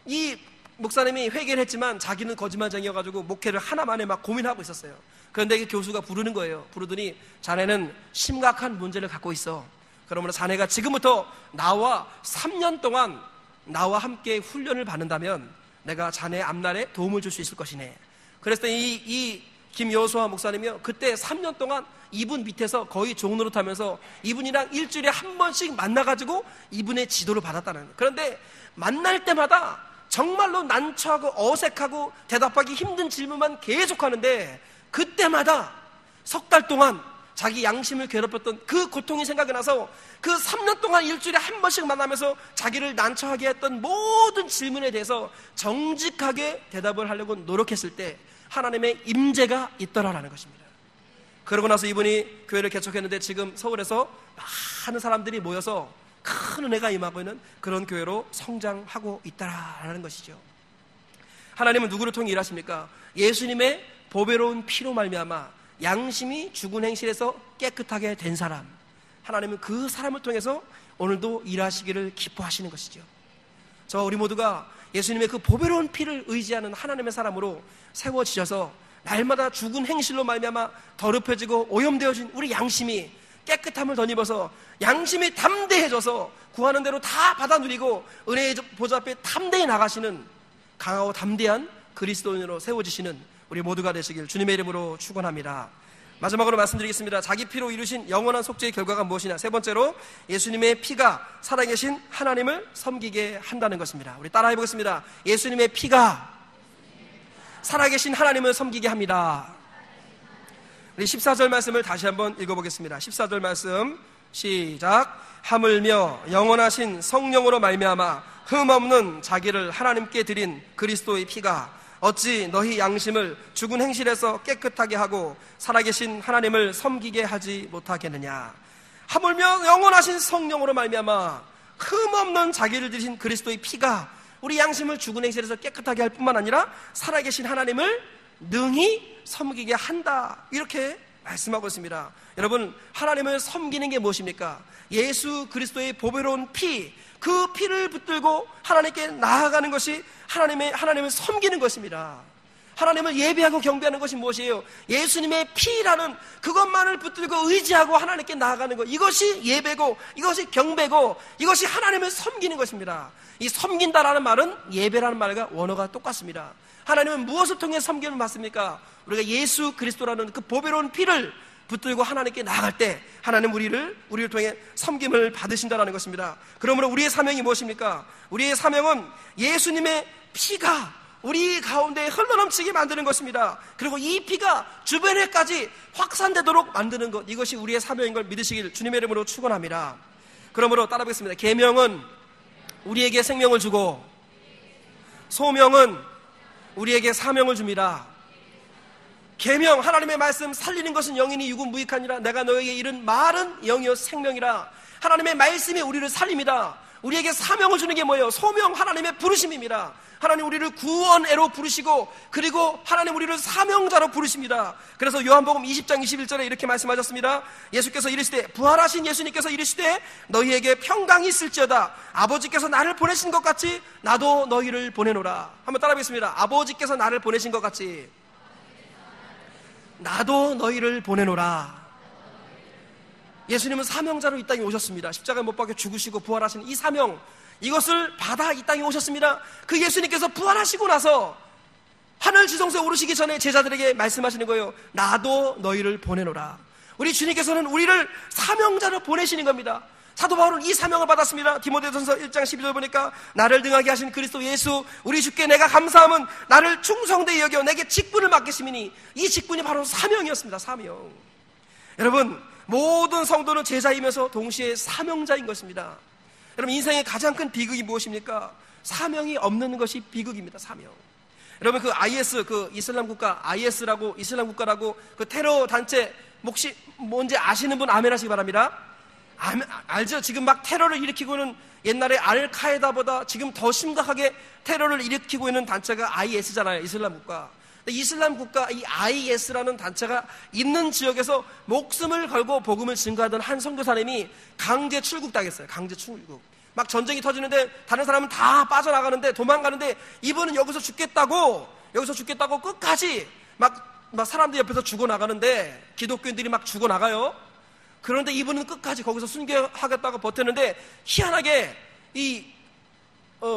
이 목사님이 회개를 했지만 자기는 거짓말쟁이여가지고 목회를 하나만에 막 고민하고 있었어요. 그런데 이 교수가 부르는 거예요. 부르더니 자네는 심각한 문제를 갖고 있어. 그러므로 자네가 지금부터 나와 3년 동안 나와 함께 훈련을 받는다면 내가 자네의 앞날에 도움을 줄 수 있을 것이네. 그래서 이 김여수아 목사님이요, 그때 3년 동안 이분 밑에서 거의 종노릇하면서 이분이랑 일주일에 한 번씩 만나가지고 이분의 지도를 받았다는 거예요. 그런데 만날 때마다 정말로 난처하고 어색하고 대답하기 힘든 질문만 계속하는데 그때마다 석 달 동안 자기 양심을 괴롭혔던 그 고통이 생각이 나서 그 3년 동안 일주일에 한 번씩 만나면서 자기를 난처하게 했던 모든 질문에 대해서 정직하게 대답을 하려고 노력했을 때 하나님의 임재가 있더라라는 것입니다. 그러고 나서 이분이 교회를 개척했는데 지금 서울에서 많은 사람들이 모여서 큰 은혜가 임하고 있는 그런 교회로 성장하고 있다라는 것이죠. 하나님은 누구를 통해 일하십니까? 예수님의 보배로운 피로 말미암아 양심이 죽은 행실에서 깨끗하게 된 사람, 하나님은 그 사람을 통해서 오늘도 일하시기를 기뻐하시는 것이죠. 우리 모두가 예수님의 그 보배로운 피를 의지하는 하나님의 사람으로 세워지셔서 날마다 죽은 행실로 말미암아 더럽혀지고 오염되어진 우리 양심이 깨끗함을 덧입어서 양심이 담대해져서 구하는 대로 다 받아 누리고 은혜의 보좌 앞에 담대히 나가시는 강하고 담대한 그리스도인으로 세워지시는 우리 모두가 되시길 주님의 이름으로 축원합니다. 마지막으로 말씀드리겠습니다. 자기 피로 이루신 영원한 속죄의 결과가 무엇이냐? 세 번째로 예수님의 피가 살아계신 하나님을 섬기게 한다는 것입니다. 우리 따라해 보겠습니다. 예수님의 피가 살아계신 하나님을 섬기게 합니다. 우리 14절 말씀을 다시 한번 읽어보겠습니다. 14절 말씀 시작. 하물며 영원하신 성령으로 말미암아 흠없는 자기를 하나님께 드린 그리스도의 피가 어찌 너희 양심을 죽은 행실에서 깨끗하게 하고 살아계신 하나님을 섬기게 하지 못하겠느냐. 하물며 영원하신 성령으로 말미암아 흠없는 자기를 드린 그리스도의 피가 우리 양심을 죽은 행실에서 깨끗하게 할 뿐만 아니라 살아계신 하나님을 능히 섬기게 한다, 이렇게 말씀하고 있습니다. 여러분, 하나님을 섬기는 게 무엇입니까? 예수 그리스도의 보배로운 피, 그 피를 붙들고 하나님께 나아가는 것이 하나님을 섬기는 것입니다. 하나님을 예배하고 경배하는 것이 무엇이에요? 예수님의 피라는 그것만을 붙들고 의지하고 하나님께 나아가는 것, 이것이 예배고 이것이 경배고 이것이 하나님을 섬기는 것입니다. 이 섬긴다라는 말은 예배라는 말과 원어가 똑같습니다. 하나님은 무엇을 통해 섬김을 받습니까? 우리가 예수 그리스도라는 그 보배로운 피를 붙들고 하나님께 나아갈 때 하나님 우리를 통해 섬김을 받으신다는 것입니다. 그러므로 우리의 사명이 무엇입니까? 우리의 사명은 예수님의 피가 우리 가운데 흘러넘치게 만드는 것입니다. 그리고 이 피가 주변에까지 확산되도록 만드는 것, 이것이 우리의 사명인 걸 믿으시길 주님의 이름으로 축원합니다. 그러므로 따라보겠습니다. 계명은 우리에게 생명을 주고 소명은 우리에게 사명을 줍니다. 계명, 하나님의 말씀 살리는 것은 영이니 육은 무익하니라. 내가 너에게 이른 말은 영이요 생명이라. 하나님의 말씀이 우리를 살립니다. 우리에게 사명을 주는 게 뭐예요? 소명, 하나님의 부르심입니다. 하나님 우리를 구원애로 부르시고 그리고 하나님 우리를 사명자로 부르십니다. 그래서 요한복음 20장 21절에 이렇게 말씀하셨습니다. 예수께서 이르시되, 부활하신 예수님께서 이르시되 너희에게 평강이 있을지어다. 아버지께서 나를 보내신 것 같이 나도 너희를 보내노라. 한번 따라하겠습니다. 아버지께서 나를 보내신 것 같이 나도 너희를 보내노라. 예수님은 사명자로 이 땅에 오셨습니다. 십자가에 못 박혀 죽으시고 부활하신 이 사명, 이것을 받아 이 땅에 오셨습니다. 그 예수님께서 부활하시고 나서 하늘 지성소에 오르시기 전에 제자들에게 말씀하시는 거예요. 나도 너희를 보내노라. 우리 주님께서는 우리를 사명자로 보내시는 겁니다. 사도 바울은 이 사명을 받았습니다. 디모데전서 1장 12절 보니까 나를 등하게 하신 그리스도 예수 우리 주께 내가 감사함은 나를 충성되이 여겨 내게 직분을 맡기심이니, 이 직분이 바로 사명이었습니다. 사명. 여러분, 모든 성도는 제자이면서 동시에 사명자인 것입니다. 여러분, 인생의 가장 큰 비극이 무엇입니까? 사명이 없는 것이 비극입니다. 사명. 여러분, 그 IS, 그 이슬람 국가, IS라고 이슬람 국가라고 그 테러 단체 혹시 뭔지 아시는 분 아멘 하시기 바랍니다. 알죠? 지금 막 테러를 일으키고는 옛날에 알카에다보다 지금 더 심각하게 테러를 일으키고 있는 단체가 IS잖아요. 이슬람 국가. 이슬람 국가, 이 IS라는 단체가 있는 지역에서 목숨을 걸고 복음을 증거하던 한 선교사님이 강제 출국당했어요. 강제 출국. 막 전쟁이 터지는데 다른 사람은 다 빠져나가는데 도망가는데 이분은 여기서 죽겠다고 끝까지 막 사람들 옆에서 죽어나가는데, 기독교인들이 막 죽어나가요. 그런데 이분은 끝까지 거기서 순교하겠다고 버텼는데 희한하게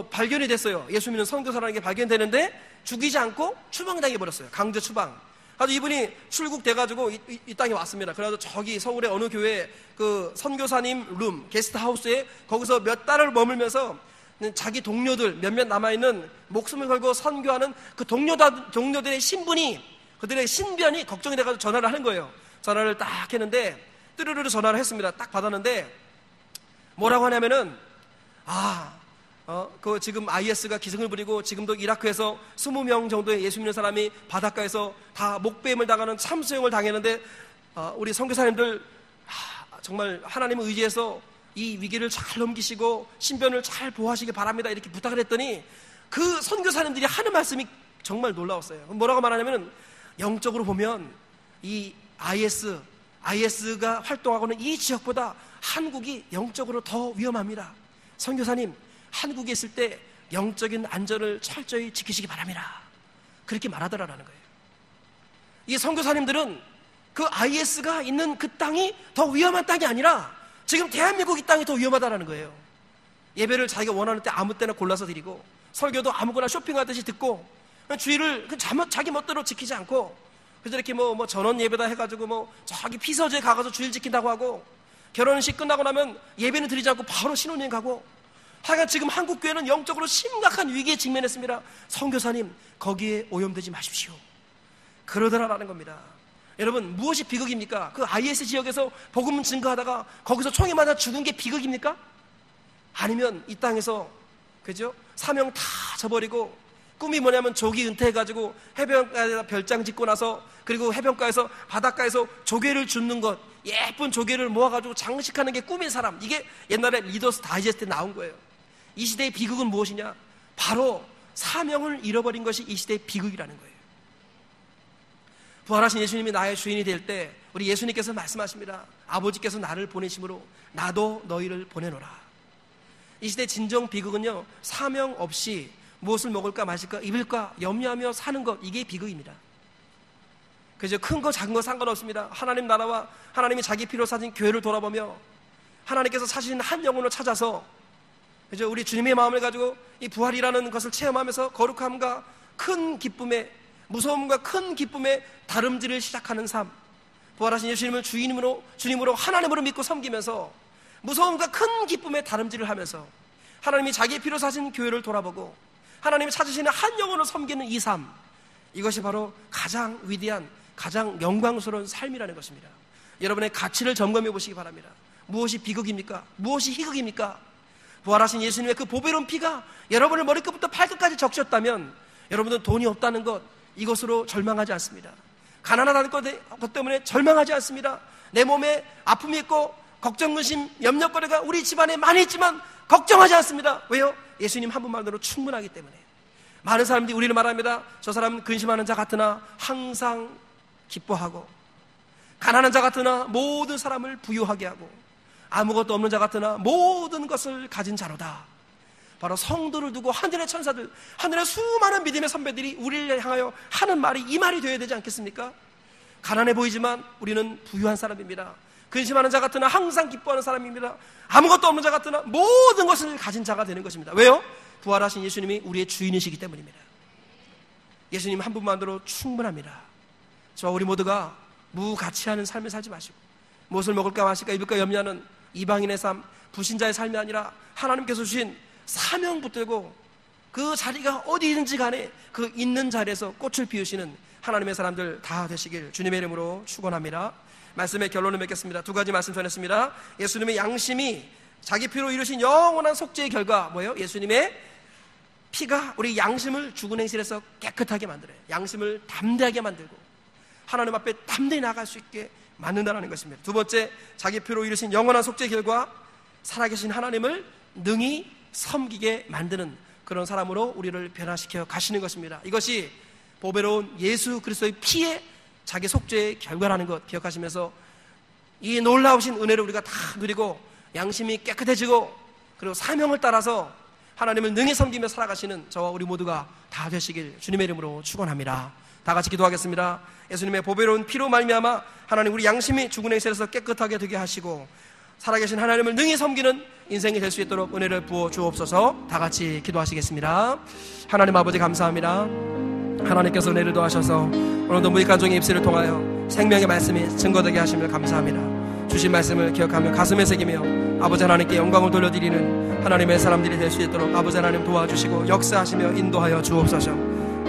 발견이 됐어요. 예수 믿는 선교사라는 게 발견되는데 죽이지 않고 추방당해 버렸어요. 강제 추방. 아주 이분이 출국돼가지고 이 땅에 왔습니다. 그래서 저기 서울의 어느 교회 그 선교사님 룸 게스트하우스에 거기서 몇 달을 머물면서 자기 동료들 몇몇 남아있는 목숨을 걸고 선교하는 그 동료들의 신분이, 그들의 신변이 걱정이 돼가지고 전화를 하는 거예요. 전화를 딱 했는데 뜨르르르 전화를 했습니다. 딱 받았는데 뭐라고 하냐면은 그 지금 IS가 기승을 부리고 지금도 이라크에서 20명 정도의 예수 믿는 사람이 바닷가에서 다 목배임을 당하는 참수형을 당했는데 우리 선교사님들 정말 하나님을 의지해서 이 위기를 잘 넘기시고 신변을 잘 보호하시길 바랍니다. 이렇게 부탁을 했더니 그 선교사님들이 하는 말씀이 정말 놀라웠어요. 뭐라고 말하냐면은 영적으로 보면 이 IS가 활동하고는 이 지역보다 한국이 영적으로 더 위험합니다. 선교사님, 한국에 있을 때 영적인 안전을 철저히 지키시기 바랍니다. 그렇게 말하더라라는 거예요. 이 선교사님들은 그 IS가 있는 그 땅이 더 위험한 땅이 아니라 지금 대한민국 이 땅이 더 위험하다는 거예요. 예배를 자기가 원하는 때 아무 때나 골라서 드리고 설교도 아무거나 쇼핑하듯이 듣고 주의를 자기 멋대로 지키지 않고 그래서 이렇게 뭐 전원 예배다 해가지고 저기 피서지에 가서 주일 지킨다고 하고 결혼식 끝나고 나면 예배는 드리지 않고 바로 신혼여행 가고, 하여간 지금 한국 교회는 영적으로 심각한 위기에 직면했습니다. 선교사님, 거기에 오염되지 마십시오. 그러더라라는 겁니다. 여러분, 무엇이 비극입니까? 그 IS 지역에서 복음 증거하다가 거기서 총에 맞아 죽은 게 비극입니까? 아니면 이 땅에서 그죠? 사명 다 저버리고 꿈이 뭐냐면 조기 은퇴해가지고 해변가에다 별장 짓고 나서 그리고 해변가에서 바닷가에서 조개를 줍는 것, 예쁜 조개를 모아가지고 장식하는 게 꿈인 사람, 이게 옛날에 리더스 다이제스트에 나온 거예요. 이 시대의 비극은 무엇이냐? 바로 사명을 잃어버린 것이 이 시대의 비극이라는 거예요. 부활하신 예수님이 나의 주인이 될 때 우리 예수님께서 말씀하십니다. 아버지께서 나를 보내심으로 나도 너희를 보내노라. 이 시대의 진정 비극은요, 사명 없이 무엇을 먹을까 마실까 입을까 염려하며 사는 것, 이게 비극입니다. 그죠? 큰 거 작은 거 상관없습니다. 하나님 나라와 하나님이 자기 피로 사신 교회를 돌아보며 하나님께서 사신 한 영혼을 찾아서 그죠? 우리 주님의 마음을 가지고 이 부활이라는 것을 체험하면서 거룩함과 큰 기쁨에, 무서움과 큰 기쁨에 다름질을 시작하는 삶, 부활하신 예수님을 주님으로 하나님으로 믿고 섬기면서 무서움과 큰 기쁨의 다름질을 하면서 하나님이 자기의 피로 사신 교회를 돌아보고 하나님이 찾으시는 한 영혼을 섬기는 이 삶, 이것이 바로 가장 위대한, 가장 영광스러운 삶이라는 것입니다. 여러분의 가치를 점검해 보시기 바랍니다. 무엇이 비극입니까? 무엇이 희극입니까? 부활하신 예수님의 그 보배로운 피가 여러분을 머리끝부터 발끝까지 적셨다면 여러분은 돈이 없다는 것, 이것으로 절망하지 않습니다. 가난하다는 것 때문에 절망하지 않습니다. 내 몸에 아픔이 있고 걱정, 근심, 염려거리가 우리 집안에 많이 있지만 걱정하지 않습니다. 왜요? 예수님 한 분만으로 충분하기 때문에. 많은 사람들이 우리를 말합니다. 저 사람은 근심하는 자 같으나 항상 기뻐하고, 가난한 자 같으나 모든 사람을 부유하게 하고, 아무것도 없는 자 같으나 모든 것을 가진 자로다. 바로 성도를 두고 하늘의 천사들, 하늘의 수많은 믿음의 선배들이 우리를 향하여 하는 말이 이 말이 되어야 되지 않겠습니까? 가난해 보이지만 우리는 부유한 사람입니다. 근심하는 자 같으나 항상 기뻐하는 사람입니다. 아무것도 없는 자 같으나 모든 것을 가진 자가 되는 것입니다. 왜요? 부활하신 예수님이 우리의 주인이시기 때문입니다. 예수님 한 분만으로 충분합니다. 저와 우리 모두가 무가치하는 삶을 살지 마시고, 무엇을 먹을까 마실까 입을까 염려하는 이방인의 삶, 불신자의 삶이 아니라 하나님께서 주신 사명 붙들고 그 자리가 어디든지 간에 그 있는 자리에서 꽃을 피우시는 하나님의 사람들 다 되시길 주님의 이름으로 축원합니다. 말씀의 결론을 맺겠습니다. 두 가지 말씀 전했습니다. 예수님의 양심이 자기 피로 이루신 영원한 속죄의 결과 뭐예요? 예수님의 피가 우리 양심을 죽은 행실에서 깨끗하게 만들어요. 양심을 담대하게 만들고 하나님 앞에 담대히 나갈 수 있게 만든다는 것입니다. 두 번째, 자기 피로 이루신 영원한 속죄의 결과 살아계신 하나님을 능히 섬기게 만드는 그런 사람으로 우리를 변화시켜 가시는 것입니다. 이것이 보배로운 예수 그리스도의 피에 자기 속죄의 결과라는 것 기억하시면서 이 놀라우신 은혜를 우리가 다 누리고 양심이 깨끗해지고 그리고 사명을 따라서 하나님을 능히 섬기며 살아가시는 저와 우리 모두가 다 되시길 주님의 이름으로 축원합니다. 다 같이 기도하겠습니다. 예수님의 보배로운 피로 말미암아 하나님 우리 양심이 죽은 행실에서 깨끗하게 되게 하시고 살아계신 하나님을 능히 섬기는 인생이 될 수 있도록 은혜를 부어 주옵소서. 다 같이 기도하시겠습니다. 하나님 아버지 감사합니다. 하나님께서 은혜를 더하셔서 오늘도 무익한 종의 입술을 통하여 생명의 말씀이 증거되게 하심을 감사합니다. 주신 말씀을 기억하며 가슴에 새기며 아버지 하나님께 영광을 돌려드리는 하나님의 사람들이 될 수 있도록 아버지 하나님 도와주시고 역사하시며 인도하여 주옵소서.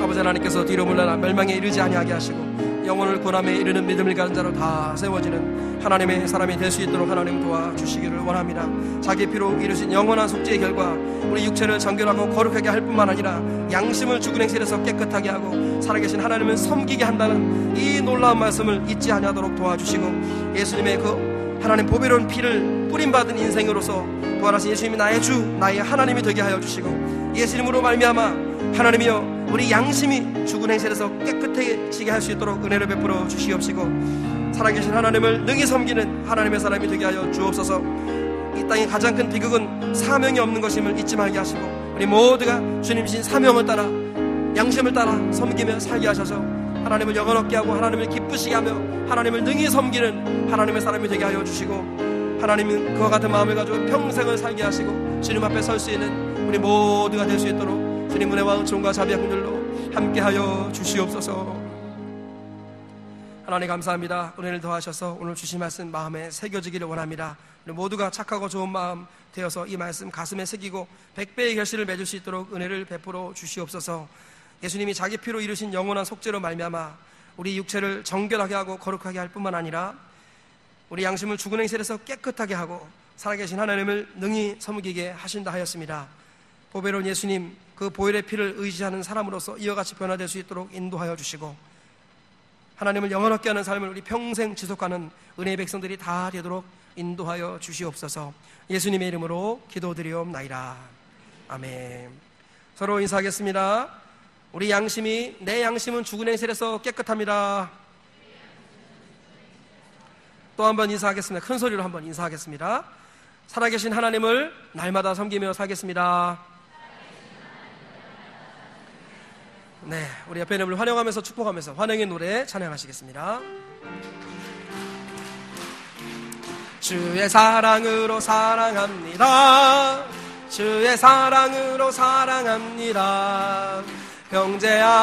아버지 하나님께서 뒤로 물러나 멸망에 이르지 아니하게 하시고 영혼을 고난에 이르는 믿음을 가진 자로 다 세워지는 하나님의 사람이 될 수 있도록 하나님 도와주시기를 원합니다. 자기 피로 이루신 영원한 속죄의 결과 우리 육체를 정결하고 거룩하게 할 뿐만 아니라 양심을 죽은 행실에서 깨끗하게 하고 살아계신 하나님을 섬기게 한다는 이 놀라운 말씀을 잊지 아니하도록 도와주시고 예수님의 그 하나님 보배로운 피를 뿌림받은 인생으로서 부활하신 예수님이 나의 주, 나의 하나님이 되게 하여 주시고 예수님으로 말미암아 하나님이여 우리 양심이 죽은 행실에서 깨끗해지게 할 수 있도록 은혜를 베풀어 주시옵시고 살아계신 하나님을 능히 섬기는 하나님의 사람이 되게 하여 주옵소서. 이 땅의 가장 큰 비극은 사명이 없는 것임을 잊지 말게 하시고 우리 모두가 주님 주신 사명을 따라 양심을 따라 섬기며 살게 하셔서 하나님을 영원롭게 하고 하나님을 기쁘시게 하며 하나님을 능히 섬기는 하나님의 사람이 되게 하여 주시고 하나님은 그와 같은 마음을 가지고 평생을 살게 하시고 주님 앞에 설 수 있는 우리 모두가 될 수 있도록 주님 은혜와 은총과 자비와 긍휼로 함께하여 주시옵소서. 하나님 감사합니다. 은혜를 더하셔서 오늘 주신 말씀 마음에 새겨지기를 원합니다. 우리 모두가 착하고 좋은 마음 되어서 이 말씀 가슴에 새기고 100배의 결실을 맺을 수 있도록 은혜를 베풀어 주시옵소서. 예수님이 자기 피로 이루신 영원한 속죄로 말미암아 우리 육체를 정결하게 하고 거룩하게 할 뿐만 아니라 우리 양심을 죽은 행실에서 깨끗하게 하고 살아계신 하나님을 능히 섬기게 하신다 하였습니다. 보배로운 예수님 그 보혈의 피를 의지하는 사람으로서 이와 같이 변화될 수 있도록 인도하여 주시고 하나님을 영원하게 하는 삶을 우리 평생 지속하는 은혜의 백성들이 다 되도록 인도하여 주시옵소서. 예수님의 이름으로 기도드리옵나이다. 아멘. 서로 인사하겠습니다. 우리 양심이 내 양심은 죽은 행실에서 깨끗합니다. 또 한번 인사하겠습니다. 큰 소리로 한번 인사하겠습니다. 살아계신 하나님을 날마다 섬기며 살겠습니다. 네, 우리 옆에 있는 분을 환영하면서 축복하면서 환영의 노래 찬양하시겠습니다. 주의 사랑으로 사랑합니다. 주의 사랑으로 사랑합니다. 형제야